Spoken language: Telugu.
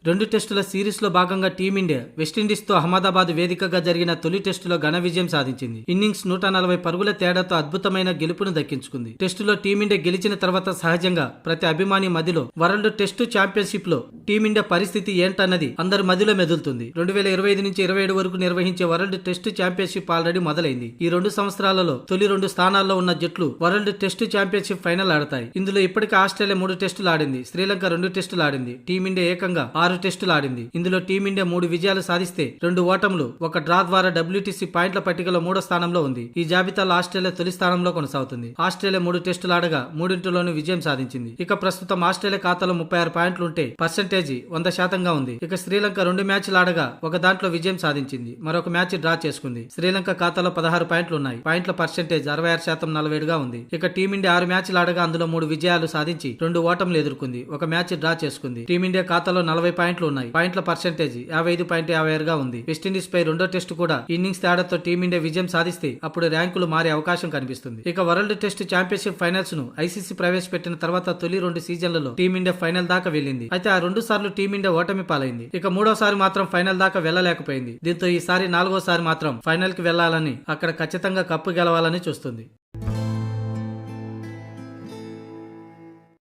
2 టెస్టుల సిరీస్ లో భాగంగా టీమిండియా వెస్టిండీస్ తో అహ్మదాబాద్ వేదికగా జరిగిన తొలి టెస్టులో ఘన విజయం సాధించింది. ఇన్నింగ్స్ 140 పరుగుల తేడాతో అద్భుతమైన గెలుపును దక్కించుకుంది. టెస్టులో టీమిండియా గెలిచిన తర్వాత సహజంగా ప్రతి అభిమాని మదిలో వరల్డ్ టెస్టు ఛాంపియన్షిప్ లో టీమిండియా పరిస్థితి ఏంటన్నది అందరి మదిలో మెదులుతుంది. 2025 నుంచి 27 వరకు నిర్వహించే వరల్డ్ టెస్టు ఛాంపియన్షిప్ ఆల్రెడీ మొదలైంది. ఈ 2 సంవత్సరాలలో తొలి 2 స్థానాల్లో ఉన్న జట్లు వరల్డ్ టెస్టు ఛాంపియన్షిప్ ఫైనల్ ఆడతాయి. ఇందులో ఇప్పటికే ఆస్ట్రేలియా 3 టెస్టులు ఆడింది, శ్రీలంక 2 టెస్టులు ఆడింది, టీమిండియా ఏకంగా 6 టెస్టులు ఆడింది. ఇందులో టీమిండియా 3 విజయాలు సాధిస్తే 2 ఓటములు, 1 డ్రా ద్వారా WTC పాయింట్ల పట్టికలో 3వ స్థానంలో ఉంది. ఈ జాబితాలో ఆస్ట్రేలియా తొలి స్థానంలో కొనసాగుతుంది. ఆస్ట్రేలియా 3 టెస్టులు ఆడగా 3 విజయం సాధించింది. ఇక ప్రస్తుతం ఆస్ట్రేలియా ఖాతాలో 36 పాయింట్లు ఉంటే పర్సెంటేజీ 100% ఉంది. ఇక శ్రీలంక 2 మ్యాచ్లు ఆడగా ఒక దాంట్లో విజయం సాధించింది, మరొక మ్యాచ్ డ్రా చేసుకుంది. శ్రీలంక ఖాతాలో 16 పాయింట్లు ఉన్నాయి. పాయింట్ల పర్సెంటేజ్ 66% 47గా ఉంది. ఇక టీమిండియా 6 మ్యాచ్లు ఆడగా అందులో 3 విజయాలు సాధించి 2 ఓటములు ఎదుర్కొంది, ఒక మ్యాచ్ డ్రా చేసుకుంది. టీమిండియా ఖాతాలో 40 పాయింట్లు ఉన్నాయి. పాయింట్ల పర్సెంటేజ్ 55.56గా ఉంది. వెస్టిండీస్ పై 2వ టెస్టు కూడా ఇన్నింగ్స్ తేడాతో టీమిండియా విజయం సాధిస్తే అప్పుడు ర్యాంకులు మారే అవకాశం కనిపిస్తుంది. ఇక వరల్డ్ టెస్ట్ ఛాంపియన్షిప్ ఫైనల్స్ ను ఐసీసీ ప్రవేశపెట్టిన తర్వాత తొలి 2 సీజన్లలో టీమిండియా ఫైనల్ దాకా వెళ్లింది. అయితే ఆ 2 సార్లు టీమిండియా ఓటమి పాలైంది. ఇక 3వసారి మాత్రం ఫైనల్ దాకా వెళ్లలేకపోయింది. దీంతో ఈసారి 4వసారి మాత్రం ఫైనల్ కి వెళ్లాలని, అక్కడ ఖచ్చితంగా కప్పు గెలవాలని చూస్తుంది.